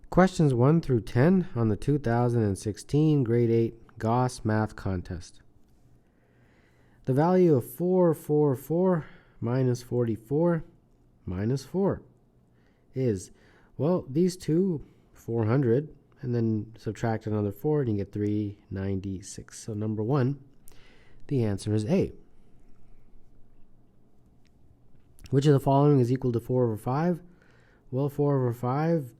Questions 1 through 10 on the 2016 Grade 8 Gauss Math Contest. The value of 444 minus 44 minus 4 is, well, these two, 400, and then subtract another 4 and you get 396. So number 1, the answer is A. Which of the following is equal to 4 over 5? Well, 4 over 5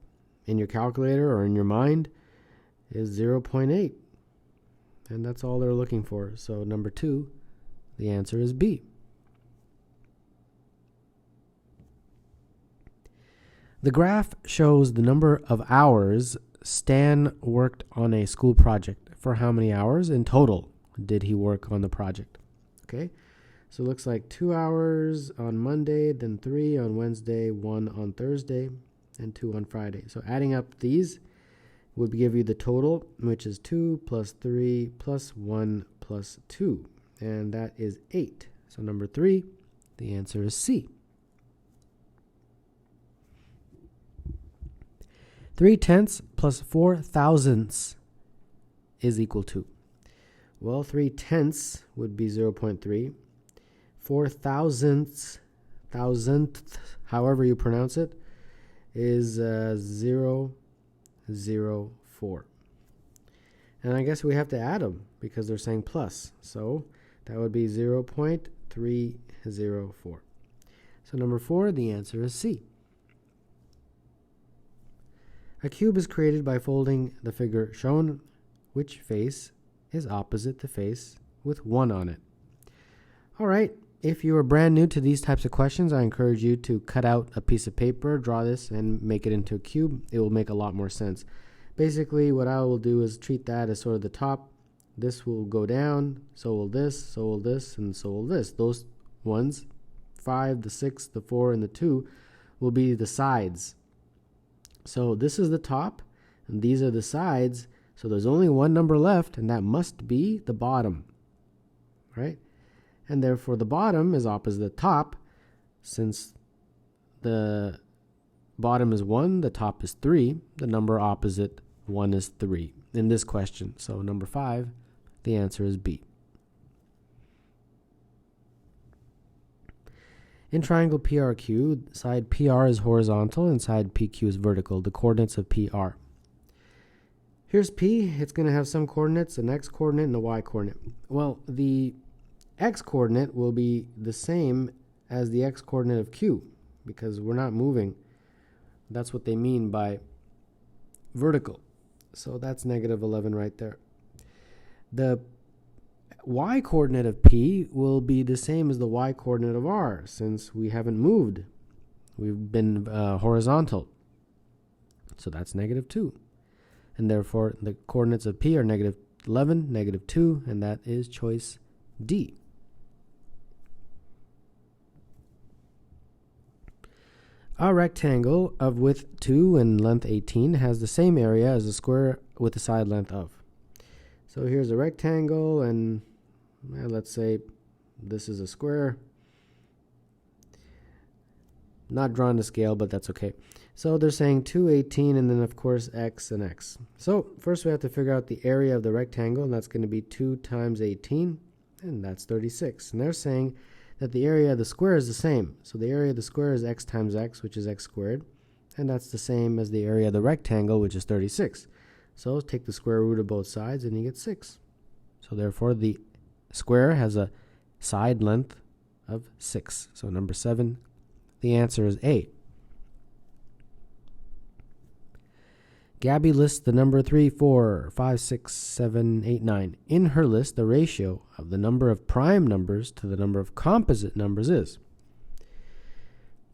in your calculator or in your mind is 0.8. And that's all they're looking for. So number 2, the answer is B. The graph shows the number of hours Stan worked on a school project. For how many hours in total did he work on the project? Okay, so it looks like 2 hours on Monday, then 3 on Wednesday, 1 on Thursday, and 2 on Friday. So adding up these would give you the total, which is 2 plus 3 plus 1 plus 2. And that is 8. So number 3, the answer is C. 3/10 plus 4/1000 is equal to, well, 3/10 would be 0.3. 4/1000th, however you pronounce it, is 0.004. And I guess we have to add them because they're saying plus. So that would be 0.304. So number 4, the answer is C. A cube is created by folding the figure shown. Which face is opposite the face with 1 on it? All right. If you are brand new to these types of questions, I encourage you to cut out a piece of paper, draw this, and make it into a cube. It will make a lot more sense. Basically, what I will do is treat that as sort of the top. This will go down, so will this, so will this, and so will this. Those ones, 5, the 6, the 4, and the 2, will be the sides. So this is the top, and these are the sides. So there's only one number left, and that must be the bottom, right? And therefore, the bottom is opposite the top. Since the bottom is 1, the top is 3. The number opposite 1 is 3 in this question. So number 5, the answer is B. In triangle PRQ, side PR is horizontal and side PQ is vertical. The coordinates of PR. Here's P. It's going to have some coordinates, an X coordinate and a Y coordinate. Well, the X coordinate will be the same as the X coordinate of Q because we're not moving. That's what they mean by vertical. So that's negative 11 right there. The Y coordinate of P will be the same as the Y coordinate of R since we haven't moved. We've been horizontal. So that's negative 2. And therefore, the coordinates of P are negative 11, negative 2, and that is choice D. A rectangle of width 2 and length 18 has the same area as a square with a side length of. So here's a rectangle, and let's say this is a square. Not drawn to scale, but that's okay. So they're saying 2, 18, and then of course x and x. So first we have to figure out the area of the rectangle, and that's going to be 2 times 18, and that's 36. And they're saying that the area of the square is the same. So the area of the square is x times x, which is x squared, and that's the same as the area of the rectangle, which is 36. So take the square root of both sides, and you get 6. So therefore, the square has a side length of 6. So number 7, the answer is A. Gabby lists the number 3, 4, 5, 6, 7, 8, 9. In her list, the ratio of the number of prime numbers to the number of composite numbers is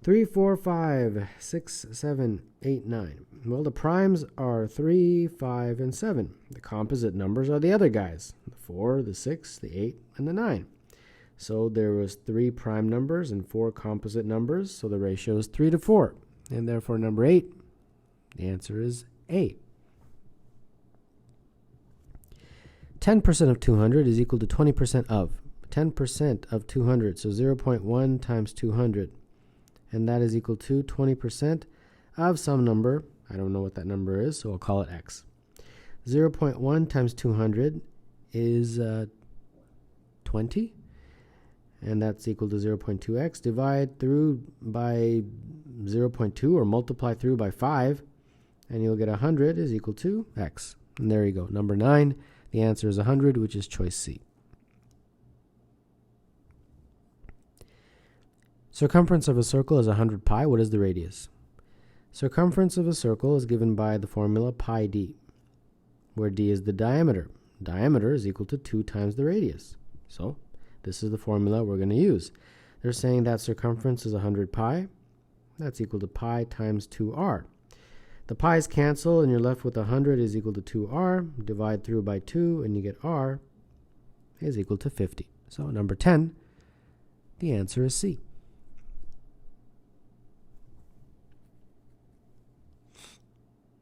3, 4, 5, 6, 7, 8, 9. Well, the primes are 3, 5, and 7. The composite numbers are the other guys, the 4, the 6, the 8, and the 9. So there was 3 prime numbers and 4 composite numbers, so the ratio is 3 to 4. And therefore, number 8, the answer is A. 10% of 200 is equal to 20% of. 10% of 200, so 0.1 times 200. And that is equal to 20% of some number, I don't know what that number is, so I'll call it x. 0.1 times 200 is 20, and that's equal to 0.2x. Divide through by 0.2 or multiply through by 5, and you'll get 100 is equal to x. And there you go. Number 9, the answer is 100, which is choice C. Circumference of a circle is 100 pi. What is the radius? Circumference of a circle is given by the formula pi d, where d is the diameter. Diameter is equal to 2 times the radius. So this is the formula we're going to use. They're saying that circumference is 100 pi. That's equal to pi times 2r. The pi's cancel, and you're left with 100 is equal to 2r. Divide through by 2, and you get r is equal to 50. So number 10, the answer is C.